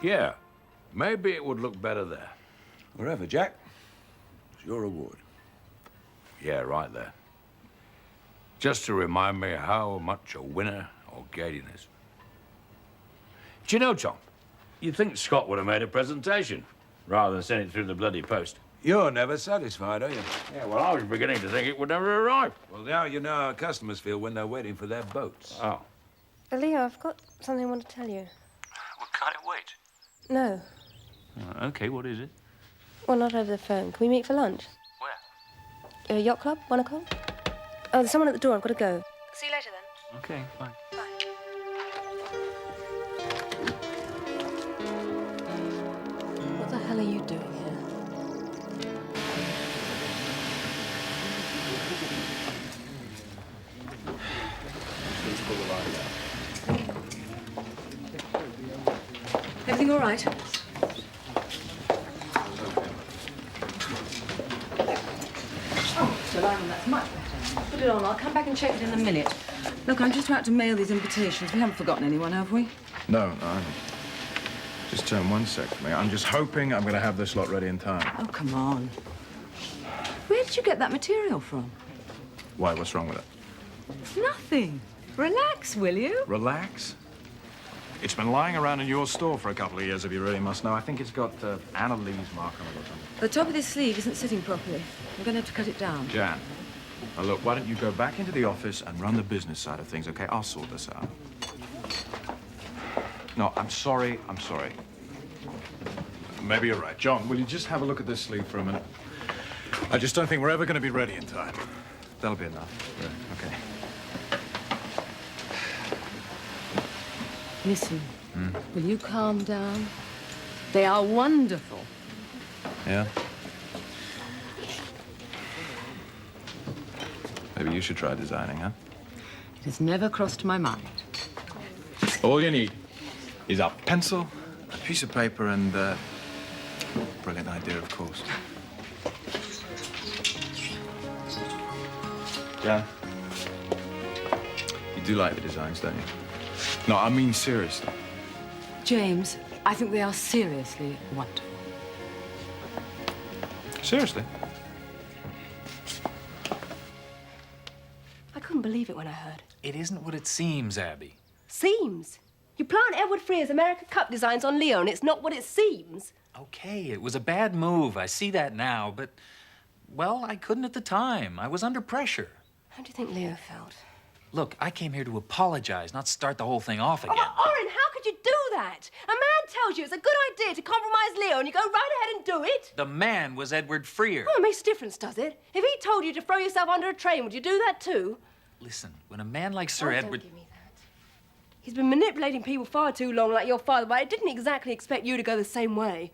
Yeah, maybe it would look better there. Wherever, Jack. It's your reward. Yeah, right there. Just to remind me how much a winner O'Gadian is. Do you know, Tom, you'd think Scott would have made a presentation rather than send it through the bloody post. You're never satisfied, are you? Yeah, well, I was beginning to think it would never arrive. Well, now you know how customers feel when they're waiting for their boats. Oh. Leo, I've got something I want to tell you. Well, can't it wait? No. Okay, what is it? Well, not over the phone. Can we meet for lunch? Where? Yacht club, 1 o'clock? Oh, there's someone at the door. I've got to go. See you later, then. Okay, fine. Bye. What the hell are you doing here? Everything all right? Oh, Mr. Lyman, that's much better. Put it on. I'll come back and check it in a minute. Look, I'm just about to mail these invitations. We haven't forgotten anyone, have we? No, I haven't. Just turn 1 sec for me. I'm just hoping I'm going to have this lot ready in time. Oh, come on. Where did you get that material from? Why? What's wrong with it? Nothing. Relax, will you? Relax. It's been lying around in your store for a couple of years, if you really must know. I think it's got Anna Lee's mark on it or something. The top of this sleeve isn't sitting properly. I'm going to have to cut it down. Jan, now look, why don't you go back into the office and run the business side of things, okay? I'll sort this out. No, I'm sorry. Maybe you're right. John, will you just have a look at this sleeve for a minute? I just don't think we're ever going to be ready in time. That'll be enough. Yeah, okay. Listen, will you calm down? They are wonderful. Yeah? Maybe you should try designing, huh? It has never crossed my mind. All you need is a pencil, a piece of paper, and brilliant idea, of course. Jan, you do like the designs, don't you? No, I mean seriously. James, I think they are seriously wonderful. Seriously? I couldn't believe it when I heard. It isn't what it seems, Abby. Seems? You plant Edward Freer's America Cup designs on Leo, and it's not what it seems. Okay, it was a bad move. I see that now, but, well, I couldn't at the time. I was under pressure. How do you think Leo felt? Look, I came here to apologize, not start the whole thing off again. Oh, Oren, how could you do that? A man tells you it's a good idea to compromise Leo, and you go right ahead and do it? The man was Edward Freer. Oh, it makes a difference, does it? If he told you to throw yourself under a train, would you do that too? Listen, when a man like Sir Edward... Don't give me that. He's been manipulating people far too long, like your father, but I didn't exactly expect you to go the same way.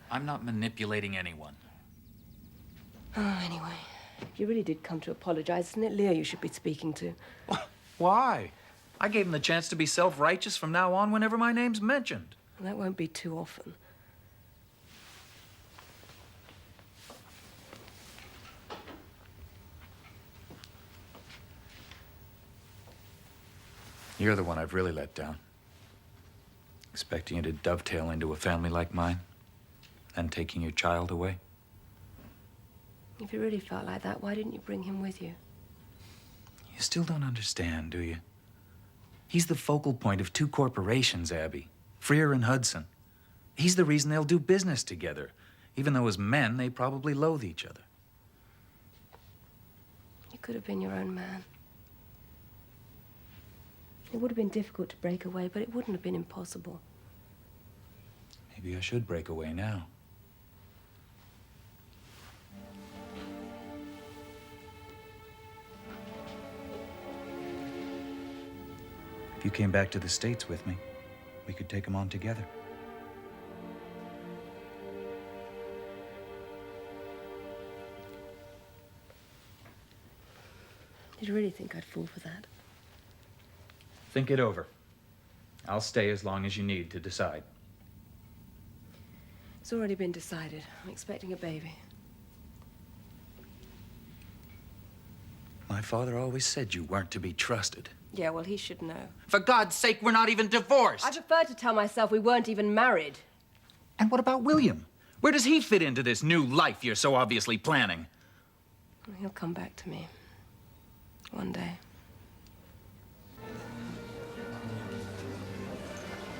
I'm not manipulating anyone. Oh, anyway, if you really did come to apologize, isn't it Leo you should be speaking to? Why? I gave him the chance to be self-righteous from now on whenever my name's mentioned. Well, that won't be too often. You're the one I've really let down. Expecting you to dovetail into a family like mine, and taking your child away. If you really felt like that, why didn't you bring him with you? You still don't understand, do you? He's the focal point of 2 corporations, Abby. Freer and Hudson. He's the reason they'll do business together, even though as men, they probably loathe each other. You could have been your own man. It would have been difficult to break away, but it wouldn't have been impossible. Maybe I should break away now. If you came back to the States with me, we could take them on together. Did you really think I'd fall for that? Think it over. I'll stay as long as you need to decide. It's already been decided. I'm expecting a baby. My father always said you weren't to be trusted. Yeah, well, he should know. For God's sake, we're not even divorced. I preferred to tell myself we weren't even married. And what about William? Where does he fit into this new life you're so obviously planning? He'll come back to me. One day.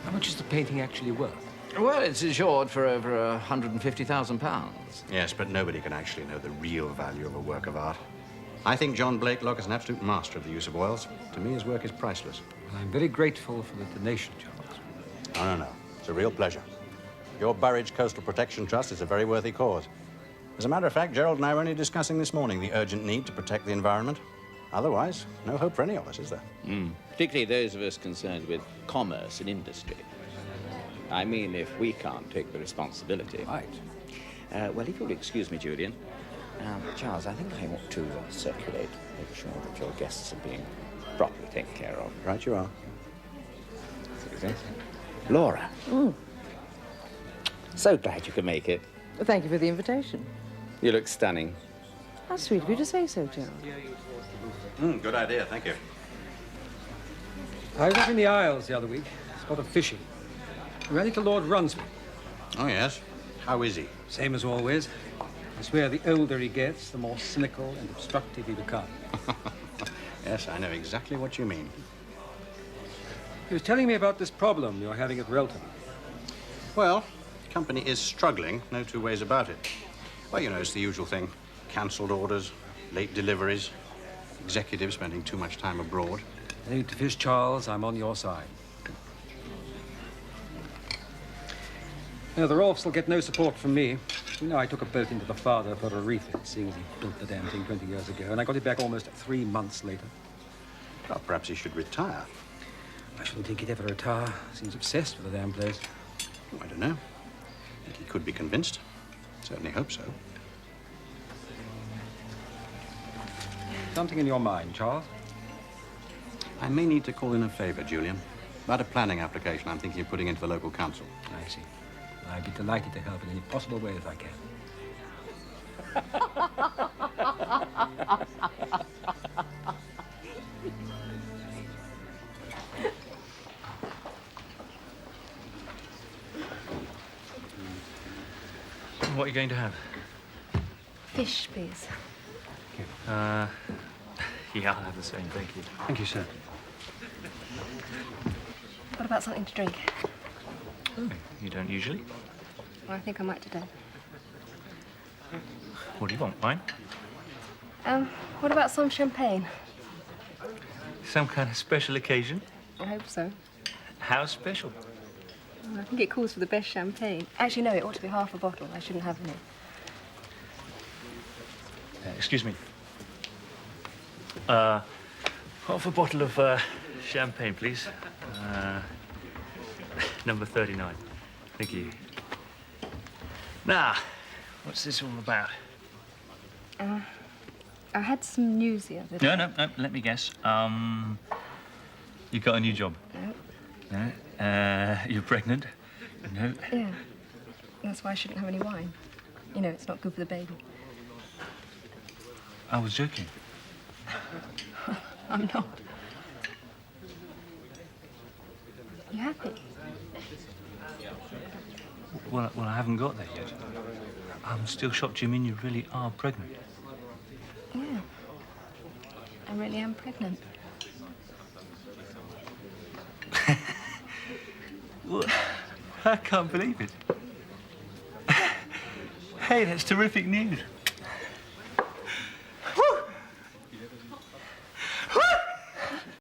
How much is the painting actually worth? Well, it's insured for over £150,000. Yes, but nobody can actually know the real value of a work of art. I think John Blakelock is an absolute master of the use of oils. To me, his work is priceless. Well, I'm very grateful for the donation, Charles. No. It's a real pleasure. Your Burridge Coastal Protection Trust is a very worthy cause. As a matter of fact, Gerald and I were only discussing this morning the urgent need to protect the environment. Otherwise, no hope for any of us, is there? Particularly those of us concerned with commerce and industry. I mean, if we can't take the responsibility. Right. Well, if you'll excuse me, Julian. Charles, I think I ought to circulate, make sure that your guests are being properly taken care of. Right you are. Laura. So glad you could make it. Well, thank you for the invitation. You look stunning. How sweet of you to say so, Gerald. Good idea, thank you. I was up in the Isles the other week, spotted fishing. Ran into Lord Runswick. Oh, yes? How is he? Same as always. I swear the older he gets, the more cynical and obstructive he becomes. Yes, I know exactly what you mean. He was telling me about this problem you're having at Relton. Well, the company is struggling, no two ways about it. Well, you know, it's the usual thing. Cancelled orders, late deliveries, executives spending too much time abroad. You need to fish, Charles. I'm on your side. Now, the Rolfs will get no support from me. You know, I took a boat into the Father for a refit, seeing as he built the damn thing 20 years ago, and I got it back almost 3 months later. Well, perhaps he should retire. I shouldn't think he'd ever retire. Seems obsessed with the damn place. I don't know. I think he could be convinced. Certainly hope so. Something in your mind, Charles? I may need to call in a favor, Julian. About a planning application I'm thinking of putting into the local council. I see. I'd be delighted to help in any possible way as I can. What are you going to have? Fish, please. Yeah, I'll have the same, thank you. Thank you, sir. What about something to drink? Oh, you don't usually? Well, I think I might today. What do you want, wine? What about some champagne? Some kind of special occasion? I hope so. How special? I think it calls for the best champagne. Actually, no, it ought to be half a bottle. I shouldn't have any. Excuse me. Half a bottle of champagne, please. Number 39. Thank you. Now, what's this all about? I had some news the other day. No, let me guess. You got a new job? No. No? You're pregnant? No? Yeah. That's why I shouldn't have any wine. You know, it's not good for the baby. I was joking. I'm not. You happy? Well, I haven't got there yet. I'm still shocked you mean you really are pregnant. Yeah. I really am pregnant. Well, I can't believe it. Hey, that's terrific news.